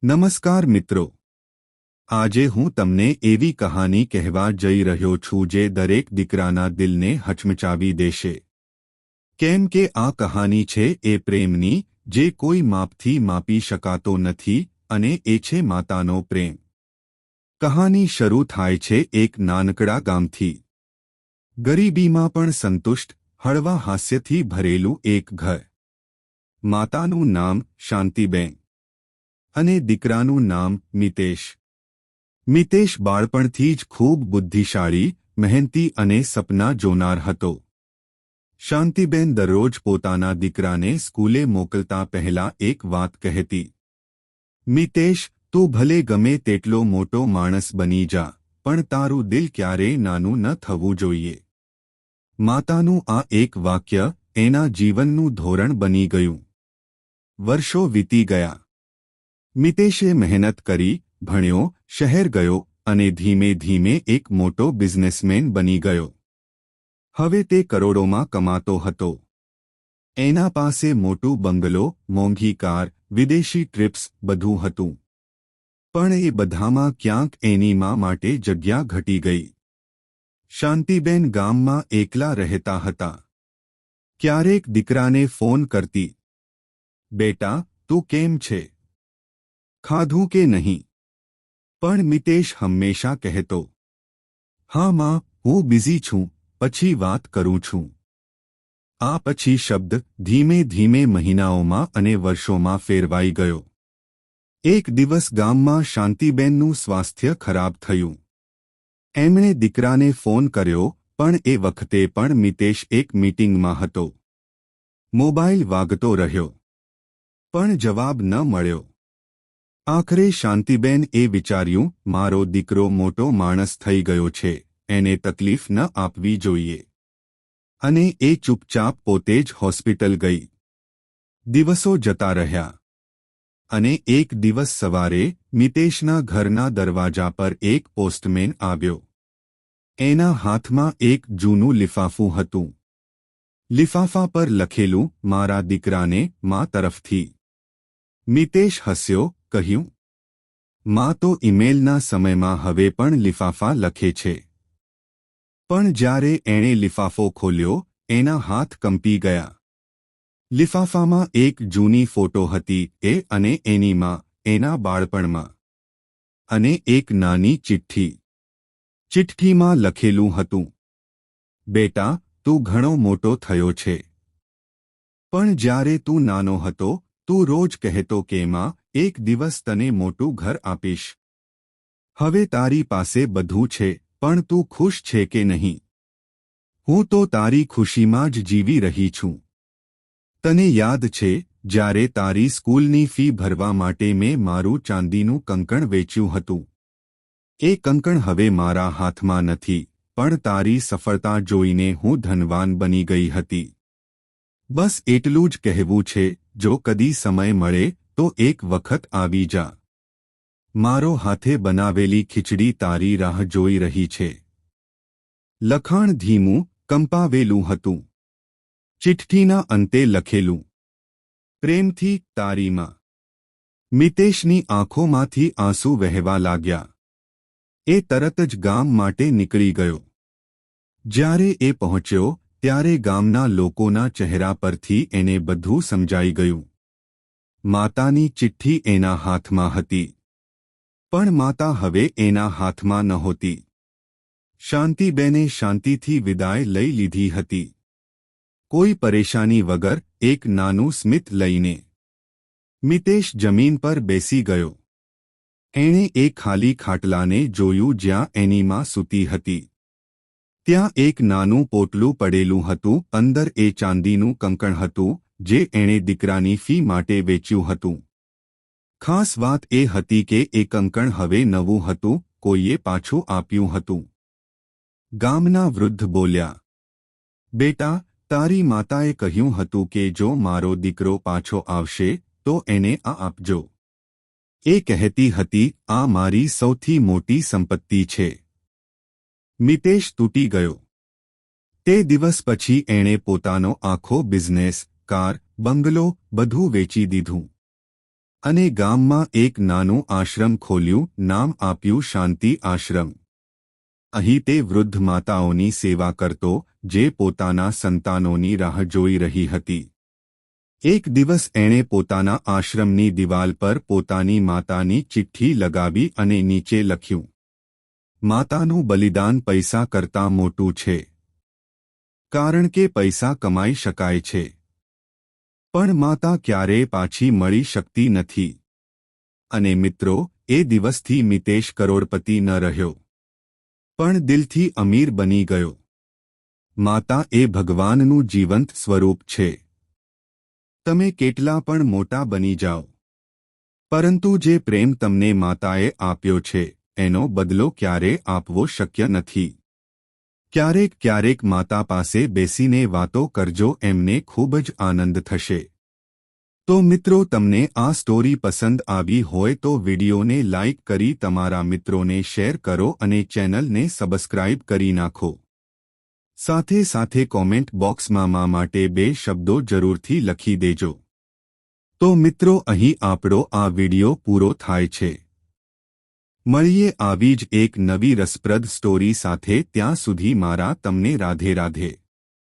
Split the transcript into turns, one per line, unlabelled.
નમસ્કાર મિત્રો, આજે હું તમને એવી કહાની કહેવા જઈ રહ્યો છું જે દરેક દીકરાના દિલને હચમચાવી દેશે. કેમ કે આ કહાની છે એ પ્રેમની જે કોઈ માપથી માપી શકાતો નથી અને એ છે માતાનો પ્રેમ. કહાની શરૂ થાય છે એક નાનકડા ગામથી. ગરીબીમાં પણ સંતુષ્ટ, હળવા હાસ્યથી ભરેલું એક ઘર. માતાનું નામ શાંતિબેન અને દીકરાનું નામ મિતેશ. મિતેશ બાળપણથી જ ખૂબ બુદ્ધિશાળી, મહેનતી અને સપના જોનાર હતો. શાંતિબેન દરરોજ પોતાના દીકરાને સ્કૂલે મોકલતા પહેલા એક વાત કહેતી. મિતેશ, તું ભલે ગમે તેટલો મોટો માણસ બની જા, પણ તારું દિલ ક્યારેય નાનું ન થવું જોઈએ. માતાનું આ એક વાક્ય એના જીવનનું ધોરણ બની ગયું. વર્ષો વીતી ગયા. મિતેશે મહેનત કરી, ભણ્યો, શહેર ગયો અને ધીમે ધીમે એક મોટો બિઝનેસમેન બની ગયો. હવે તે કરોડોમાં કમાતો હતો. એના પાસે મોટું બંગલો, મોંઘી કાર, વિદેશી ટ્રીપ્સ બધું હતું. પણ એ બધામાં ક્યાંક એની મા માટે જગ્યા ઘટી ગઈ. શાંતિબેન ગામમાં એકલા રહેતા હતા. ક્યારેક દીકરાને ફોન કરતી. બેટા, તું કેમ છે? ખાધું કે નહીં? પણ મિતેશ હંમેશા કહેતો, હા માં, હું બિઝી છું, પછી વાત કરું છું. આ પછી શબ્દ ધીમે ધીમે મહિનાઓમાં અને વર્ષોમાં ફેરવાઈ ગયો. એક દિવસ ગામમાં શાંતિબેનનું સ્વાસ્થ્ય ખરાબ થયું. એમણે દીકરાને ફોન કર્યો, પણ એ વખતે પણ મિતેશ એક મીટિંગમાં હતો. મોબાઈલ વાગતો રહ્યો, પણ જવાબ ન મળ્યો. આખરે શાંતિબેન એ વિચાર્યું, મારો દીકરો મોટો માણસ થઈ ગયો છે, એને તકલીફ ન આપવી જોઈએ. અને એ ચૂપચાપ પોતે જ હોસ્પિટલ ગઈ. દિવસો જતા રહ્યા. અને એક દિવસ સવારે મિતેશના ઘરના દરવાજા પર એક પોસ્ટમેન આવ્યો. એના હાથમાં એક જૂનું લિફાફું હતું. લિફાફા પર લખેલું, મારા દીકરાને મા તરફથી. મિતેશ હસ્યો, કહ્યું, મા તો ઈમેલના સમયમાં હવે પણ લિફાફા લખે છે. પણ જ્યારે એણે લિફાફો ખોલ્યો, એના હાથ કંપી ગયા. લિફાફામાં એક જૂની ફોટો હતી, એ અને એની મા, એના બાળપણમાં. અને એક નાની ચિઠ્ઠી. ચિઠ્ઠીમાં લખેલું હતું, બેટા, તું ઘણો મોટો થયો છે. પણ જ્યારે તું નાનો હતો, તું રોજ કહેતો કે માં, એક દિવસ તને મોટું ઘર આપીશ. હવે તારી પાસે બધું છે, પણ તું ખુશ છે કે નહીં? હું તો તારી ખુશીમાં જ જીવી રહી છું. તને યાદ છે, જ્યારે તારી સ્કૂલની ફી ભરવા માટે મેં મારું ચાંદીનું કંકણ વેચ્યું હતું? એ કંકણ હવે મારા હાથમાં નથી, પણ તારી સફળતા જોઈને હું ધનવાન બની ગઈ હતી. બસ એટલું જ કહેવું છે, જો કદી સમય મળે તો એક વખત આવી જા. મારો હાથે બનાવેલી ખીચડી તારી રાહ જોઈ રહી છે. લખાણ ધીમું, કંપાવેલું હતું. ચિઠ્ઠીના અંતે લખેલું, પ્રેમથી તારી મા. મિતેશની આંખોમાંથી આંસુ વહેવા લાગ્યા. એ તરત જ ગામ માટે નીકળી ગયો. જ્યારે એ પહોંચ્યો, ત્યારે ગામના લોકોના ચહેરા પરથી એને બધું સમજાઈ ગયું. માતાની ચિઠ્ઠી એના હાથમાં હતી. પણ માતા હવે એના હાથમાં નહોતી. શાંતિબેને શાંતિથી વિદાય લઈ લીધી હતી. કોઈ પરેશાની વગર, એક નાનું સ્મિત લઈને. મિતેશ જમીન પર બેસી ગયો. એણે એ ખાલી ખાટલાને જોયું જ્યાં એની મા સૂતી હતી. ત્યાં એક નાનું પોટલું પડેલું હતું, અંદર એ ચાંદીનું કંકણ હતું, જે એણે દીકરાની ફી માટે વેચ્યું હતું. ખાસ વાત એ હતી કે એ કંકણ હવે નવું હતું, કોઈએ પાછું આપ્યું હતું. ગામના વૃદ્ધ બોલ્યા, બેટા, તારી માતાએ કહ્યું હતું કે જો મારો દીકરો પાછો આવશે, તો એને આ આપજો. એ કહેતી હતી, આ મારી સૌથી મોટી સંપત્તિ છે. મિતેશ તૂટી ગયો. તે દિવસ પછી એણે પોતાનો આખો બિઝનેસ, કાર, બંગલો બધું વેચી દીધું. અને ગામમાં એક નાનું આશ્રમ ખોલ્યું, નામ આપ્યું શાંતિ આશ્રમ. અહીં તે વૃદ્ધ માતાઓની સેવા કરતો, જે પોતાના સંતાનોની રાહ જોઈ રહી હતી. એક દિવસ એણે પોતાના આશ્રમની દિવાલ પર પોતાની માતાની ચિઠ્ઠી લગાવી અને નીચે લખ્યું, માતાનું બલિદાન પૈસા કરતાં મોટું છે. કારણ કે પૈસા કમાઈ શકાય છે, પણ માતા ક્યારેય પાછી મળી શકતી નથી. અને મિત્રો, એ દિવસથી મિતેશ કરોડપતિ ન રહ્યો, પણ દિલથી અમીર બની ગયો. માતા એ ભગવાનનું જીવંત સ્વરૂપ છે. તમે કેટલા પણ મોટા બની જાઓ, પરંતુ જે પ્રેમ તમને માતાએ આપ્યો છે, એનો બદલો ક્યારે આપવો શક્ય નથી. ક્યારેક માતા પાસે બેસીને વાતો કરજો, એમને ખૂબ જ આનંદ થશે. તો મિત્રો, તમને આ સ્ટોરી પસંદ આવી હોય તો વિડીયોને લાઇક કરી તમારા મિત્રોને શેર કરો અને ચેનલને સબસ્ક્રાઇબ કરી નાખો. સાથે સાથે કોમેન્ટ બોક્સમાં મા માટે 2 શબ્દો જરૂરથી લખી દેજો. તો મિત્રો, અહીં આપણો આ વિડિયો પૂરો થાય છે. મળીએ આવી જ એક નવી રસપ્રદ સ્ટોરી સાથે. ત્યાં સુધી મારા તમને રાધે રાધે.